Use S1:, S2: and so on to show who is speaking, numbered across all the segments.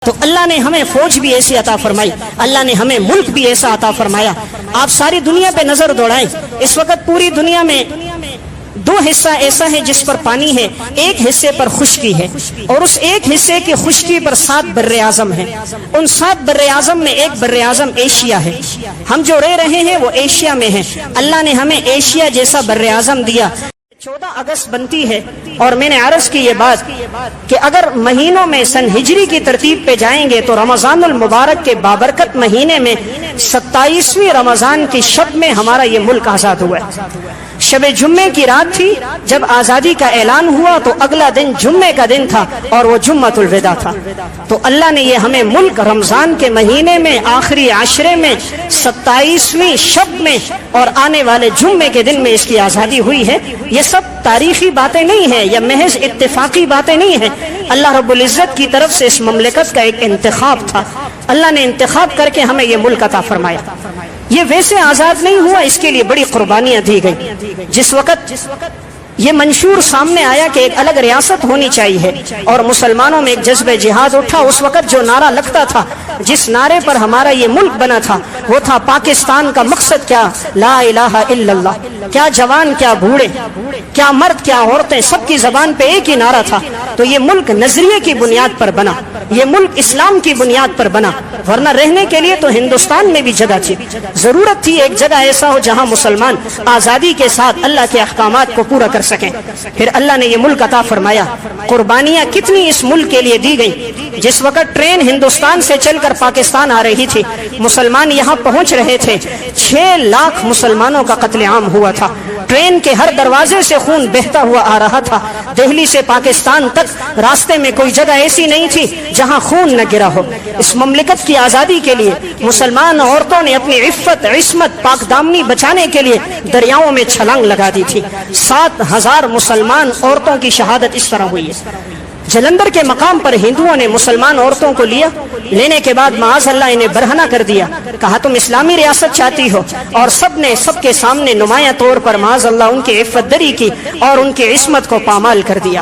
S1: تو اللہ نے ہمیں فوج بھی ایسی عطا فرمائی، اللہ نے ہمیں ملک بھی ایسا عطا فرمایا۔ آپ ساری دنیا پہ نظر دوڑائیں، اس وقت پوری دنیا میں دو حصہ ایسا ہے جس پر پانی ہے، ایک حصے پر خشکی ہے، اور اس ایک حصے کی خشکی پر 7 بر اعظم ہیں۔ ان 7 بر اعظم میں ایک بر اعظم ایشیا ہے۔ ہم جو رہ رہے ہیں وہ ایشیا میں ہیں۔ اللہ نے ہمیں ایشیا جیسا بر اعظم دیا۔ 14 اگست بنتی ہے، اور میں نے عرض کی یہ بات کہ اگر مہینوں میں سن ہجری کی ترتیب پہ جائیں گے تو رمضان المبارک کے بابرکت مہینے میں 27ویں رمضان کی شب میں ہمارا یہ ملک آزاد ہوا ہے۔ شب جمعے کی رات تھی جب آزادی کا اعلان ہوا، تو اگلا دن جمعے کا دن تھا اور وہ جمعۃ الوداع تھا۔ تو اللہ نے یہ ہمیں ملک رمضان کے مہینے میں آخری عشرے میں 27ویں شب میں اور آنے والے جمعے کے دن میں اس کی آزادی ہوئی ہے۔ یہ سب تاریخی باتیں نہیں ہیں، یہ محض اتفاقی باتیں نہیں ہیں۔ اللہ رب العزت کی طرف سے اس مملکت کا ایک انتخاب تھا، اللہ نے انتخاب کر کے ہمیں یہ ملک عطا فرمایا۔ یہ ویسے آزاد نہیں ہوا، اس کے لیے بڑی قربانیاں دی گئی۔ جس وقت یہ منشور سامنے آیا کہ ایک الگ ریاست ہونی چاہیے اور مسلمانوں میں ایک جذبہ جہاد اٹھا، اس وقت جو نعرہ لگتا تھا، جس نعرے پر ہمارا یہ ملک بنا تھا، وہ تھا پاکستان کا مقصد کیا؟ لا الہ الا اللہ۔ کیا جوان، کیا بوڑھے، کیا مرد، کیا عورتیں، سب کی زبان پہ ایک ہی نعرہ تھا۔ تو یہ ملک نظریے کی بنیاد پر بنا، یہ ملک اسلام کی بنیاد پر بنا، ورنہ رہنے کے لیے تو ہندوستان میں بھی جگہ تھی، ضرورت تھی ایک جگہ ایسا ہو جہاں مسلمان آزادی کے ساتھ اللہ کے احکامات کو پورا کر سکیں۔ پھر اللہ نے یہ ملک عطا فرمایا۔ قربانیاں کتنی اس ملک کے لیے دی گئیں۔ جس وقت ٹرین ہندوستان سے چل کر پاکستان آ رہی تھی، مسلمان یہاں پہنچ رہے تھے، 6 لاکھ مسلمانوں کا قتل عام ہوا تھا۔ ٹرین کے ہر دروازے سے خون بہتا ہوا آ رہا تھا۔ دہلی سے پاکستان تک راستے میں کوئی جگہ ایسی نہیں تھی جہاں خون نہ گرا ہو۔ اس مملکت کی آزادی کے لیے مسلمان عورتوں نے اپنی عفت، عصمت، پاک دامنی بچانے کے لیے دریاؤں میں چھلانگ لگا دی تھی۔ 7,000 مسلمان عورتوں کی شہادت اس طرح ہوئی ہے۔ جلندر کے مقام پر ہندوؤں نے مسلمان عورتوں کو لیا، لینے کے بعد معاذ اللہ انہیں برہنہ کر دیا، کہا تم اسلامی ریاست چاہتی ہو، اور سب نے سب کے سامنے نمایاں طور پر معاذ اللہ ان کی عفت دری کی اور ان کی عصمت کو پامال کر دیا۔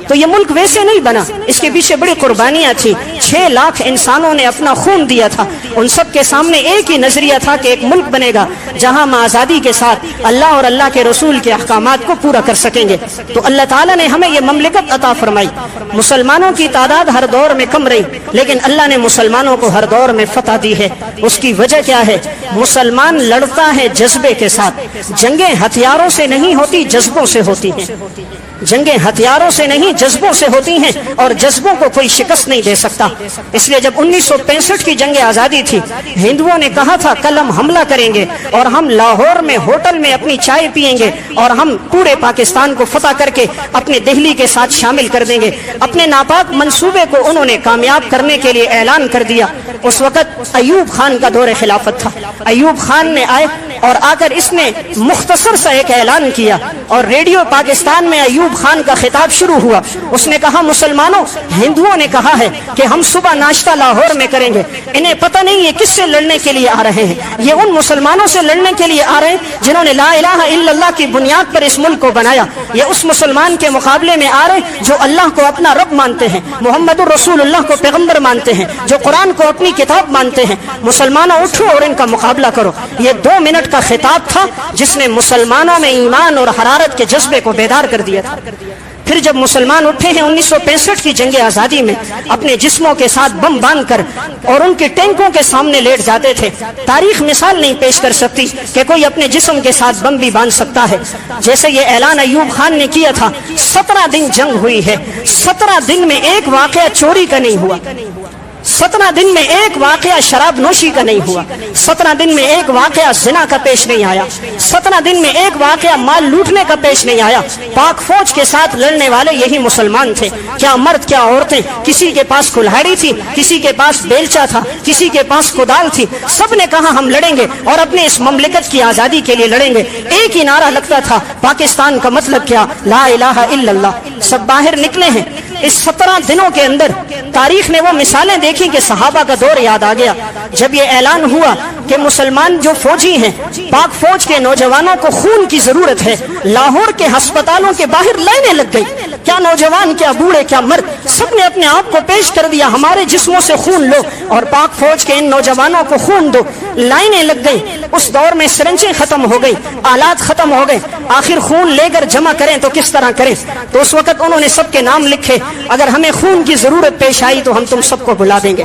S1: تو یہ ملک ویسے نہیں بنا، اس کے پیچھے بڑی قربانیاں تھی۔ 6 لاکھ انسانوں نے اپنا خون دیا تھا۔ ان سب کے سامنے ایک ہی نظریہ تھا کہ ایک ملک بنے گا جہاں ہم آزادی کے ساتھ اللہ اور اللہ کے رسول کے احکامات کو پورا کر سکیں گے۔ تو اللہ تعالیٰ نے ہمیں یہ مملکت عطا فرمائی۔ مسلمانوں کی تعداد ہر دور میں کم رہی، لیکن اللہ نے مسلمانوں کو ہر دور میں فتح دی ہے۔ اس کی وجہ کیا ہے؟ مسلمان لڑتا ہے جذبے کے ساتھ۔ جنگیں ہتھیاروں سے نہیں ہوتی، جذبوں سے ہوتی ہیں۔ جنگیں ہتھیاروں سے نہیں، جذبوں سے ہوتی ہیں، اور جذبوں کو کوئی شکست نہیں دے سکتا۔ اس لیے جب 1965 کی جنگ آزادی تھی، ہندوؤں نے کہا تھا کل ہم حملہ کریں گے اور ہم لاہور میں ہوٹل میں اپنی چائے پیئیں گے اور ہم پورے پاکستان کو فتح کر کے اپنے دہلی کے ساتھ شامل کر دیں گے۔ اپنے ناپاک منصوبے کو انہوں نے کامیاب کرنے کے لیے اعلان کر دیا۔ اس وقت ایوب خان کا دور خلافت تھا۔ ایوب خان نے آئے اور آ کر اس نے مختصر سا ایک اعلان کیا، اور ریڈیو پاکستان میں ایوب خان کا خطاب شروع ہوا۔ اس نے کہا مسلمانوں، ہندوؤں نے کہا ہے کہ ہم صبح ناشتہ لاہور میں کریں گے۔ انہیں پتہ نہیں یہ کس سے لڑنے کے لیے آ رہے ہیں، یہ ان مسلمانوں سے لڑنے کے لیے آ رہے ہیں جنہوں نے لا الہ الا اللہ کی بنیاد پر اس ملک کو بنایا۔ یہ اس مسلمان کے مقابلے میں آ رہے ہیں جو اللہ کو اپنا رب مانتے ہیں، محمد الرسول اللہ کو پیغمبر مانتے ہیں، جو قرآن کو اپنی کتاب مانتے ہیں۔ مسلمانوں اٹھو اور ان کا مقابلہ کرو۔ یہ 2 منٹ کا خطاب تھا جس نے مسلمانوں میں ایمان اور حرارت کے جذبے کو بیدار کر دیا تھا۔ پھر جب مسلمان اٹھے ہیں 1965 کی جنگ آزادی میں، اپنے جسموں کے ساتھ بم باندھ کر اور ان کے ٹینکوں کے سامنے لیٹ جاتے تھے۔ تاریخ مثال نہیں پیش کر سکتی کہ کوئی اپنے جسم کے ساتھ بم بھی باندھ سکتا ہے۔ جیسے یہ اعلان ایوب خان نے کیا تھا، 17 دن جنگ ہوئی ہے، 17 دن میں ایک واقعہ چوری کا نہیں ہوا، 17 دن میں ایک واقعہ شراب نوشی کا نہیں ہوا، 17 دن میں ایک واقعہ زنا کا پیش نہیں آیا، 17 دن میں ایک واقعہ مال لوٹنے کا پیش نہیں آیا۔ پاک فوج کے ساتھ لڑنے والے یہی مسلمان تھے، کیا مرد کیا عورتیں، کسی کے پاس کلہاڑی تھی، کسی کے پاس بیلچا تھا، کسی کے پاس کدال تھی، سب نے کہا ہم لڑیں گے اور اپنے اس مملکت کی آزادی کے لیے لڑیں گے۔ ایک ہی نعرہ لگتا تھا، پاکستان کا مطلب کیا؟ لا الہ الا اللہ۔ سب باہر نکلے ہیں۔ اس 17 دنوں کے اندر تاریخ نے وہ مثالیں دیکھی کہ صحابہ کا دور یاد آ گیا۔ جب یہ اعلان ہوا کہ مسلمان جو فوجی ہیں، پاک فوج کے نوجوانوں کو خون کی ضرورت ہے۔ لاہور کے ہسپتالوں کے باہر لائنیں لگ گئی، کیا نوجوان، کیا بوڑھے، کیا مرد، سب نے اپنے آپ کو پیش کر دیا، ہمارے جسموں سے خون لو اور پاک فوج کے ان نوجوانوں کو خون دو۔ لائنیں لگ گئی۔ اس دور میں سرنجیں ختم ہو گئی، آلات ختم ہو گئے، آخر خون لے کر جمع کریں تو کس طرح کریں؟ تو اس وقت انہوں نے سب کے نام لکھے، اگر ہمیں خون کی ضرورت پیش آئی تو ہم تم سب کو بلا دیں گے۔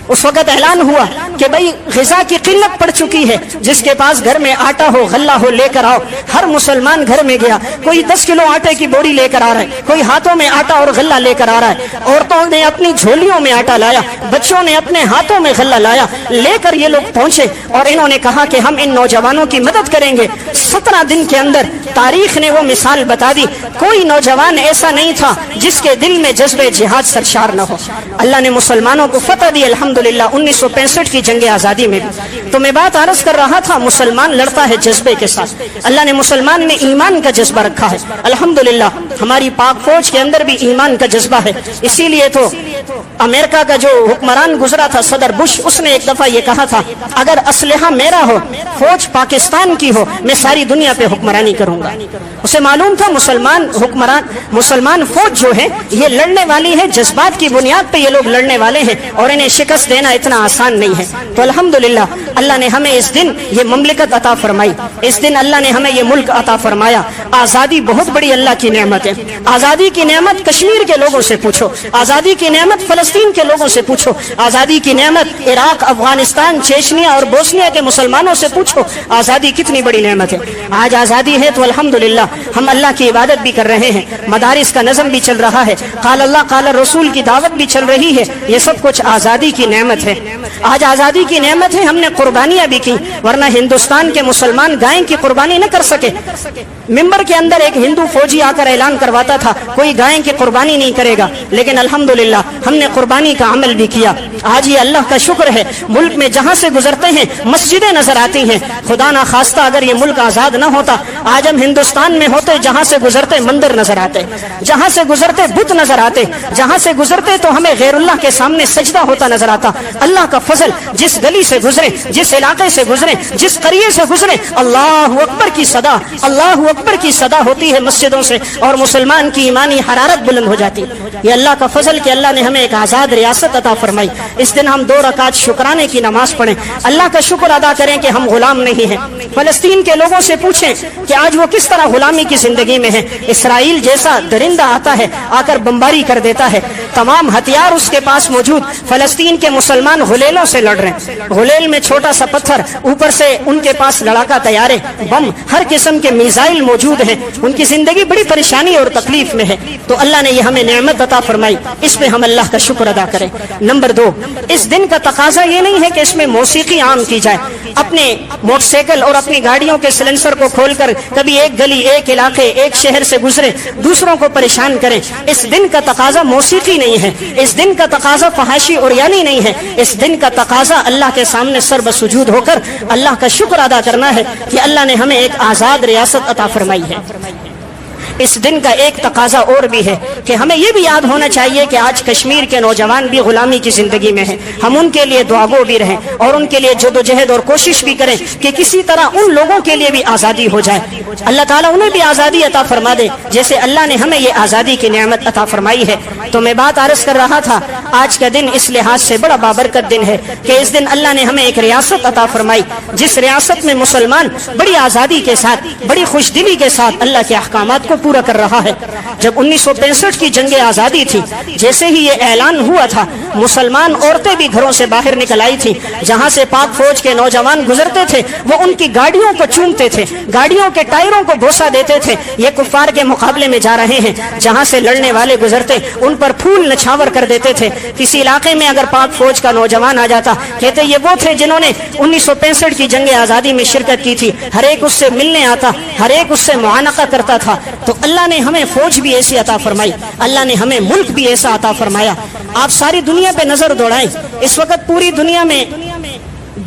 S1: اس وقت اعلان ہوا کہ بھئی غذا کی قلت پڑ چکی ہے، جس کے پاس گھر میں آٹا ہو، غلہ ہو، لے کر آؤ۔ ہر مسلمان گھر میں گیا، کوئی 10 کلو آٹے کی بوری لے کر آ رہا ہے، کوئی ہاتھوں میں آٹا اور غلہ لے کر آ رہا ہے۔ عورتوں نے اپنی جھولیوں میں آٹا لایا، بچوں نے اپنے ہاتھوں میں غلہ لایا، لے کر یہ لوگ پہنچے اور انہوں نے کہا کہ ہم ان نوجوانوں کی مدد کریں گے۔ 17 دن کے اندر تاریخ نے وہ مثال بتا دی، کوئی نوجوان ایسا نہیں تھا جس کے دل میں جذبہ جہاد سرشار نہ ہو۔ اللہ نے مسلمانوں کو فتح دی الحمدللہ 1965 کی جنگ آزادی میں بھی۔ تو میں بات عرض کر رہا تھا، مسلمان لڑتا ہے جذبے کے ساتھ، اللہ نے مسلمان میں ایمان کا جذبہ رکھا ہے الحمدللہ۔ ہماری پاک فوج کے اندر بھی ایمان کا جذبہ ہے، اسی لیے تو امریکہ کا جو حکمران گزرا تھا صدر بش، اس نے ایک دفعہ یہ کہا تھا، اگر اسلحہ میرا ہو، فوج پاکستان کی ہو، میں ساری دنیا پہ حکمرانی کروں گا۔ اسے معلوم تھا مسلمان فوج جو ہے یہ لڑنے والی ہے، جذبات کی بنیاد پہ یہ لوگ لڑنے والے ہیں اور انہیں شکست دینا اتنا آسان نہیں ہے۔ تو الحمدللہ اللہ نے ہمیں اس دن یہ مملکت عطا فرمائی، اس دن اللہ نے ہمیں یہ ملک عطا فرمایا۔ آزادی بہت بڑی اللہ کی نعمت ہے۔ آزادی کی نعمت کشمیر کے لوگوں سے پوچھو، آزادی کی نعمت فلسطین کے لوگوں سے پوچھو، آزادی کی نعمت عراق، افغانستان، چیچنیا اور بوسنیا کے مسلمانوں سے پوچھو، آزادی کتنی بڑی نعمت ہے۔ آج آزادی ہے تو الحمدللہ ہم اللہ کی عبادت بھی کر رہے ہیں، مدارس کا نظم بھی چل رہا ہے، قال اللہ قال رسول کی دعوت بھی چل رہی ہے، یہ سب کچھ آزادی کی نعمت ہے۔ آج آزادی کی نعمت ہے، ہم نے قربانیاں بھی کی، ورنہ ہندوستان کے مسلمان گائے کی قربانی نہ کر سکے۔ ممبر کے اندر ایک ہندو فوجی آ کر اعلان کرواتا تھا کوئی گائے کی قربانی نہیں کرے گا، لیکن الحمدللہ ہم نے قربانی کا عمل بھی کیا۔ آج یہ اللہ کا شکر ہے، ملک میں جہاں سے گزرتے ہیں مسجدیں نظر آتی ہیں۔ خدا نہ خواستہ اگر یہ ملک آزاد نہ ہوتا، آج ہم ہندوستان میں ہوتے، جہاں سے گزرتے مندر نظر آتے، جہاں سے گزرتے بت نظر آتے، جہاں سے گزرتے تو ہمیں غیر اللہ کے سامنے سجدہ ہوتا نظر آتا۔ اللہ کا فضل، جس گلی سے گزرے، جس علاقے سے گزرے، جس قریے سے گزرے، اللہ اکبر کی صدا، اللہ اکبر کی صدا ہوتی ہے مسجدوں سے، اور مسلمان کی ایمانی حرارت بلند ہو جاتی۔ یہ اللہ کا فضل کہ اللہ نے ہمیں ایک آزاد ریاست عطا فرمائی۔ اس دن ہم 2 رکعت شکرانے کی نماز پڑھیں، اللہ کا شکر ادا کریں کہ ہم غلام نہیں ہیں۔ فلسطین کے لوگوں سے پوچھیں کہ آج وہ کس طرح غلامی کی زندگی میں ہے۔ اسرائیل جیسا درندہ آتا ہے، آ کر بمباری کر دیتا ہے، تمام ہتھیار اس کے پاس موجود، فلسطین کے مسلمان غلیلوں سے لڑ رہے ہیں۔ غلیل میں چھوٹا سا پتھر، اوپر سے ان کے پاس لڑاکا طیارے، بم، ہر قسم کے میزائل موجود ہیں، ان کی زندگی بڑی پریشانی اور تکلیف میں ہے۔ تو اللہ نے یہ ہمیں نعمت عطا فرمائی، اس پہ ہم اللہ کا شکر ادا کریں۔ نمبر 2، اس دن کا تقاضا یہ نہیں ہے کہ اس میں موسیقی عام کی جائے، اپنے موٹر سائیکل اور اپنی گاڑیوں کے سلنسر کو کھول کر کبھی ایک گلی، ایک علاقے، ایک شہر سے گزرے، دوسروں کو پریشان کریں۔ اس دن کا تقاضا موسیقی نہیں ہے، اس دن کا تقاضا فحاشی اور یعنی نہیں ہے، اس دن کا تقاضا اللہ کے سامنے سر بسجود ہو کر اللہ کا شکر ادا کرنا ہے کہ اللہ نے ہمیں ایک آزاد ریاست عطا فرمائی ہے۔ اس دن کا ایک تقاضا اور بھی ہے کہ ہمیں یہ بھی یاد ہونا چاہیے کہ آج کشمیر کے نوجوان بھی غلامی کی زندگی میں ہیں، ہم ان کے لیے دعا گو بھی رہیں اور ان کے لیے جدوجہد اور کوشش بھی کریں کہ کسی طرح ان لوگوں کے لیے بھی آزادی ہو جائے، اللہ تعالیٰ انہیں بھی آزادی عطا فرما دے جیسے اللہ نے ہمیں یہ آزادی کی نعمت عطا فرمائی ہے۔ تو میں بات عرض کر رہا تھا، آج کا دن اس لحاظ سے بڑا بابرکت دن ہے کہ اس دن اللہ نے ہمیں ایک ریاست عطا فرمائی، جس ریاست میں مسلمان بڑی آزادی کے ساتھ، بڑی خوش دلی کے ساتھ اللہ کے احکامات کو پورا کر رہا ہے۔ جب 1965 کی جنگ آزادی تھی، جیسے ہی یہ اعلان ہوا تھا، مسلمان عورتیں بھی گھروں سے باہر نکل آئی تھی، جہاں سے پاک فوج کے نوجوان گزرتے تھے وہ ان کی گاڑیوں کو چومتے تھے، گاڑیوں کے ٹائروں کو بوسہ دیتے تھے، یہ کفار کے مقابلے میں جا رہے ہیں، جہاں سے لڑنے والے گزرتے ان پر پھول نچھاور کر دیتے تھے۔ کسی علاقے میں اگر پاک فوج کا نوجوان آ جاتا، کہتے یہ وہ تھے جنہوں نے 1965 کی جنگ آزادی میں شرکت کی تھی، ہر ایک اس سے ملنے آتا، ہر ایک اس سے معانقہ کرتا تھا۔ تو اللہ نے ہمیں فوج بھی ایسی عطا فرمائی، اللہ نے ہمیں ملک بھی ایسا عطا فرمایا۔ آپ ساری دنیا پہ نظر دوڑائیں، اس وقت پوری دنیا میں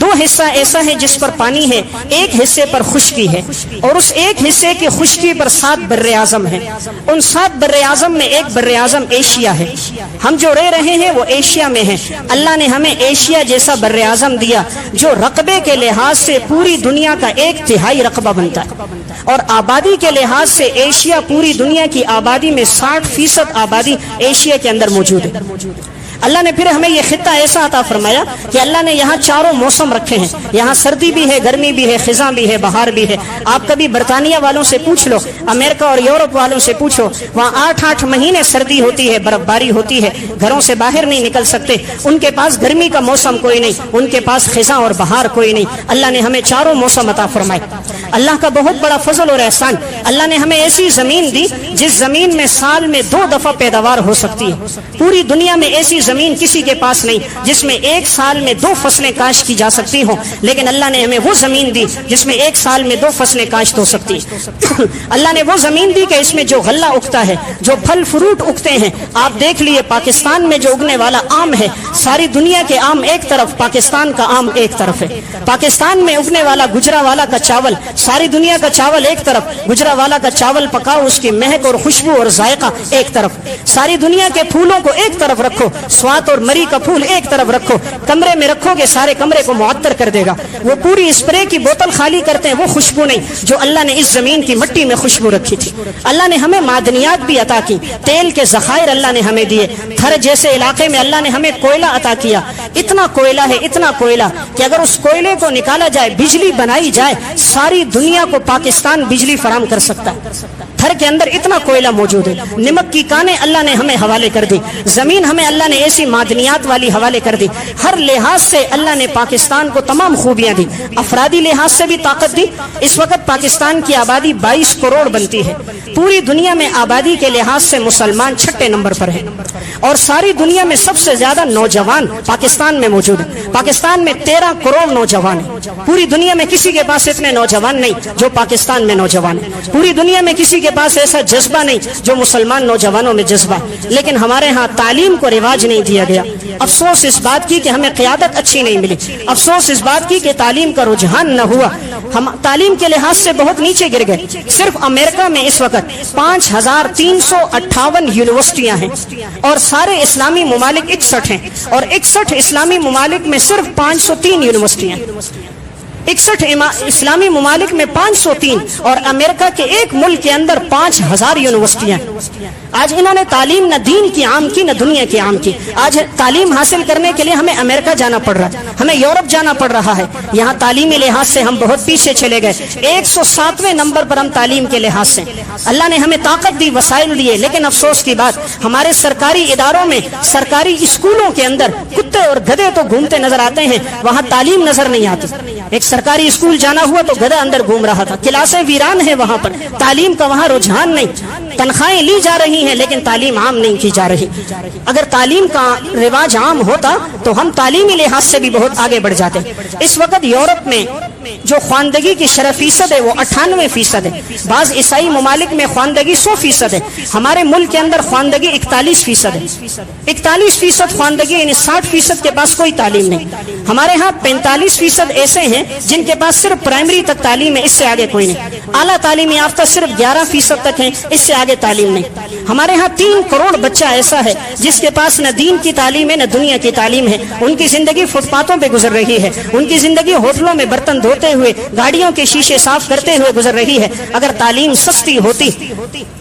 S1: دو حصہ ایسا ہے جس پر پانی ہے، ایک حصے پر خشکی ہے، اور اس ایک حصے کی خشکی پر 7 بر اعظم ہیں۔ ان 7 بر اعظم میں ایک بر اعظم ایشیا ہے۔ ہم جو رہ رہے ہیں وہ ایشیا میں ہیں۔ اللہ نے ہمیں ایشیا جیسا بر اعظم دیا جو رقبے کے لحاظ سے پوری دنیا کا 1/3 رقبہ بنتا ہے، اور آبادی کے لحاظ سے ایشیا پوری دنیا کی آبادی میں 60% آبادی ایشیا کے اندر موجود ہے۔ اللہ نے پھر ہمیں یہ خطہ ایسا عطا فرمایا کہ اللہ نے یہاں چاروں موسم رکھے ہیں۔ یہاں سردی بھی ہے، گرمی بھی ہے، خزاں بھی ہے، بہار بھی ہے۔ آپ کبھی برطانیہ والوں سے پوچھ لو، امریکہ اور یورپ والوں سے پوچھو، وہاں 8 مہینے سردی ہوتی ہے، برف باری ہوتی ہے، گھروں سے باہر نہیں نکل سکتے۔ ان کے پاس گرمی کا موسم کوئی نہیں، ان کے پاس خزاں اور بہار کوئی نہیں۔ اللہ نے ہمیں چاروں موسم عطا فرمائے۔ اللہ کا بہت بڑا فضل اور احسان، اللہ نے ہمیں ایسی زمین دی جس زمین میں سال میں 2 دفعہ پیداوار ہو سکتی ہے۔ پوری دنیا میں ایسی زمین کسی کے پاس نہیں جس میں ایک سال میں 2 فصلیں کاشت کی جا سکتی ہوں، لیکن اللہ نے ہمیں وہ زمین دی جس میں ایک سال میں 2 فصلیں کاشت ہو سکتی ہیں۔ اللہ نے وہ زمین دی کہ اس میں جو غلہ اگتا ہے، جو پھل فروٹ اگتے ہیں، آپ دیکھ لیے پاکستان میں جو اگنے والا آم ہے، ساری دنیا کے آم ایک طرف، پاکستان کا آم ایک طرف ہے۔ پاکستان میں اگنے والا گجراوالا کا چاول، ساری دنیا کا چاول ایک طرف، گجراوالا کا چاول پکاؤ، اس کی مہک اور خوشبو اور ذائقہ ایک طرف۔ ساری دنیا کے پھولوں کو ایک طرف رکھو، سوات اور مری کا پھول ایک طرف رکھو، کمرے میں رکھو گے سارے کمرے کو معطر کر دے گا۔ وہ پوری اسپرے کی بوتل خالی کرتے ہیں، وہ خوشبو نہیں جو اللہ نے اس زمین کی مٹی میں خوشبو رکھی تھی۔ اللہ نے ہمیں معدنیات بھی عطا کی، تیل کے ذخائر اللہ نے ہمیں دیے۔ تھر جیسے علاقے میں اللہ نے ہمیں کوئلہ عطا کیا۔ اتنا کوئلہ ہے، اتنا کوئلہ کہ اگر اس کوئلے کو نکالا جائے، بجلی بنائی جائے، ساری دنیا کو پاکستان بجلی فراہم کر سکتا ہے۔ تھر کے اندر اتنا کوئلہ موجود ہے۔ نمک کی کانیں اللہ نے ہمیں حوالے کر دی، زمین ہمیں اللہ نے ایسی معدنیات والی حوالے کر دی۔ ہر لحاظ سے اللہ نے پاکستان کو تمام خوبیاں دی، افرادی لحاظ سے بھی طاقت دی۔ اس وقت پاکستان کی آبادی 22 کروڑ بنتی ہے۔ پوری دنیا میں آبادی کے لحاظ سے مسلمان 6 نمبر پر ہیں، اور ساری دنیا میں سب سے زیادہ نوجوان پاکستان میں موجود ہیں۔ پاکستان میں 13 کروڑ نوجوان ہیں۔ پوری دنیا میں کسی کے پاس اتنے نوجوان نہیں جو پاکستان میں نوجوان ہیں۔ پوری دنیا میں کسی کے پاس ایسا جذبہ نہیں جو مسلمان نوجوانوں میں جذبہ، لیکن ہمارے ہاں تعلیم کو رواج نہیں دیا گیا۔ افسوس اس بات کی کہ ہمیں قیادت اچھی نہیں ملی، افسوس اس بات کی کہ تعلیم کا رجحان نہ ہوا، ہم تعلیم کے لحاظ سے بہت نیچے گر گئے۔ صرف امریکہ میں اس وقت 5358 یونیورسٹیاں ہیں، اور سارے اسلامی ممالک 61 ہیں، اور 61 اسلامی ممالک میں صرف 503 یونیورسٹیاں ہیں۔ 61 اسلامی ممالک میں 503، اور امریکہ کے ایک ملک کے اندر 5000 یونیورسٹیاں ہیں۔ آج انہوں نے تعلیم نہ دین کی عام کی نہ دنیا کی عام کی۔ آج تعلیم حاصل کرنے کے لیے ہمیں امریکہ جانا پڑ رہا ہے، ہمیں یورپ جانا پڑ رہا ہے۔ یہاں تعلیمی لحاظ سے ہم بہت پیچھے چلے گئے، 107ویں نمبر پر ہم تعلیم کے لحاظ سے۔ اللہ نے ہمیں طاقت دی، وسائل دیے، لیکن افسوس کی بات ہمارے سرکاری اداروں میں، سرکاری اسکولوں کے اندر کتے اور گدھے تو گھومتے نظر آتے ہیں، وہاں تعلیم نظر نہیں آتی۔ ایک سرکاری اسکول جانا ہوا تو گدھا اندر گھوم رہا تھا، کلاسیں ویران ہیں وہاں پر، تعلیم کا وہاں رجحان نہیں۔ تنخواہیں لی جا رہی ہیں لیکن تعلیم عام نہیں کی جا رہی۔ اگر تعلیم کا رواج عام ہوتا تو ہم تعلیمی لحاظ سے بھی بہت آگے بڑھ جاتے۔ اس وقت یورپ میں جو خواندگی کی شرح فیصد ہے وہ 98% ہے، بعض عیسائی ممالک میں خواندگی 100% ہے، ہمارے ملک کے اندر خواندگی 41% ہے۔ 41% خواندگی، یعنی 60% کے پاس کوئی تعلیم نہیں۔ ہمارے ہاں 45% ایسے ہیں جن کے پاس صرف پرائمری تک تعلیم ہے، اس سے آگے کوئی نہیں۔ اعلیٰ تعلیمی یافتہ صرف 11% تک ہیں، اس سے آگے تعلیم نہیں۔ ہمارے ہاں 3 کروڑ بچہ ایسا ہے جس کے پاس نہ دین کی تعلیم ہے نہ دنیا کی تعلیم ہے۔ ان کی زندگی فٹ پاتھوں پہ گزر رہی ہے، ان کی زندگی ہوٹلوں میں برتن دھوتے ہوئے، گاڑیوں کے شیشے صاف کرتے ہوئے گزر رہی ہے۔ اگر تعلیم سستی ہوتی،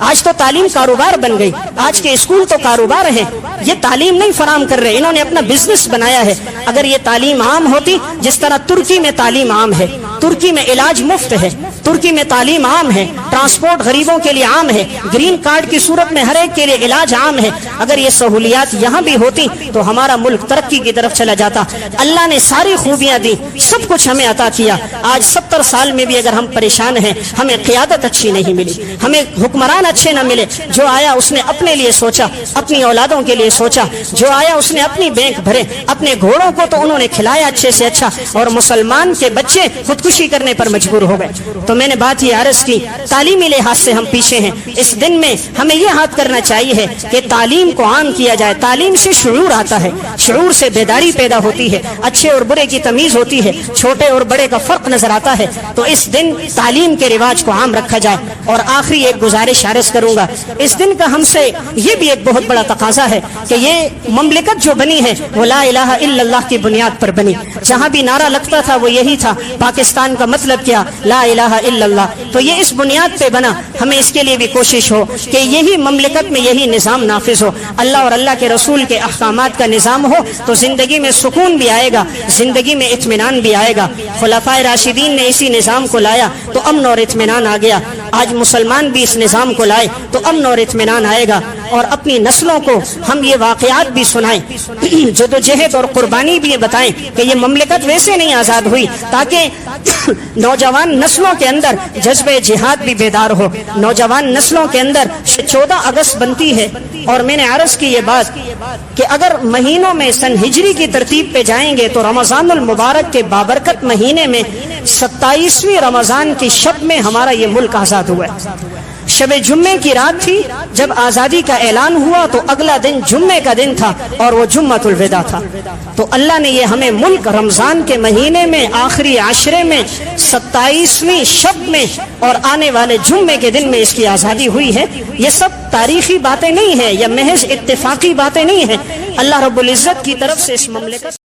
S1: آج تو تعلیم کاروبار بن گئی، آج کے اسکول تو کاروبار ہیں، یہ تعلیم نہیں فراہم کر رہے، انہوں نے اپنا بزنس بنایا ہے۔ اگر یہ تعلیم عام ہوتی جس طرح ترکی میں تعلیم عام ہے، ترکی میں علاج مفت ہے، ترکی میں تعلیم عام ہے، ٹرانسپورٹ غریبوں کے لیے عام ہے، گرین کارڈ کی صورت میں ہر ایک کے لیے علاج عام ہے، اگر یہ سہولیات یہاں بھی ہوتی تو ہمارا ملک ترقی کی طرف چلا جاتا۔ اللہ نے ساری خوبیاں دی، سب کچھ ہمیں عطا کیا۔ آج 70 سال میں بھی اگر ہم پریشان ہیں، ہمیں قیادت اچھی نہیں ملی، ہمیں حکمران اچھے نہ ملے۔ جو آیا اس نے اپنے لیے سوچا، اپنی اولادوں کے لیے سوچا، جو آیا اس نے اپنی بینک بھرے، اپنے گھوڑوں کو تو انہوں نے کھلایا اچھے سے اچھا، اور مسلمان کے بچے خودکشی کرنے پر مجبور ہو گئے۔ تو میں نے بات یہ عرض کی، تعلیم تعلیمی لحاظ سے ہم پیچھے ہیں. اس دن میں ہمیں یہ ہاتھ کرنا چاہیے کہ تعلیم کو عام کیا جائے. تعلیم سے شعور آتا ہے, شعور سے بیداری پیدا ہوتی ہے, اچھے اور برے کی تمیز ہوتی ہے, چھوٹے اور بڑے کا فرق نظر آتا ہے. تو اس دن تعلیم کے رواج کو عام رکھا جائے. اور آخری ایک گزارش عرض کروں گا, اس دن کا ہم سے یہ بھی ایک بہت بڑا تقاضا ہے کہ یہ مملکت جو بنی ہے وہ لا الہ الا اللہ کی بنیاد پر بنی. جہاں بھی نعرہ لگتا تھا وہ یہی تھا, پاکستان کا مطلب کیا, لا الہ الا اللہ. تو یہ اس بنیاد پہ بنا. ہمیں اس کے لیے بھی کوشش ہو کہ یہی مملکت میں یہی نظام نافذ ہو, اللہ اور اللہ کے رسول کے احکامات کا نظام ہو, تو زندگی میں سکون بھی آئے گا, زندگی میں اطمینان بھی آئے گا. خلفائے راشدین نے اسی نظام کو لایا تو امن اور اطمینان آ گیا. آج مسلمان بھی اس نظام کو لائے تو امن اور اطمینان آئے گا. اور اپنی نسلوں کو ہم یہ واقعات بھی سنائیں, جدوجہد اور قربانی بھی بتائیں کہ یہ مملکت ویسے نہیں آزاد ہوئی, تاکہ نوجوان نسلوں کے اندر جذبہ جہاد بھی بیدار ہو. نوجوان نسلوں کے اندر 14 اگست بنتی ہے, اور میں نے عرض کی یہ بات کہ اگر مہینوں میں سن ہجری کی ترتیب پہ جائیں گے تو رمضان المبارک کے بابرکت مہینے میں 27ویں رمضان کی شب میں ہمارا یہ ملک آزاد ہوا ہے. شب جمعے کی رات تھی جب آزادی کا اعلان ہوا, تو اگلا دن جمعے کا دن تھا اور وہ جمعۃ الوداع تھا. تو اللہ نے یہ ہمیں ملک رمضان کے مہینے میں آخری عشرے میں 27ویں شب میں اور آنے والے جمعے کے دن میں اس کی آزادی ہوئی ہے. یہ سب تاریخی باتیں نہیں ہیں, یہ محض اتفاقی باتیں نہیں ہیں. اللہ رب العزت کی طرف سے اس مملکت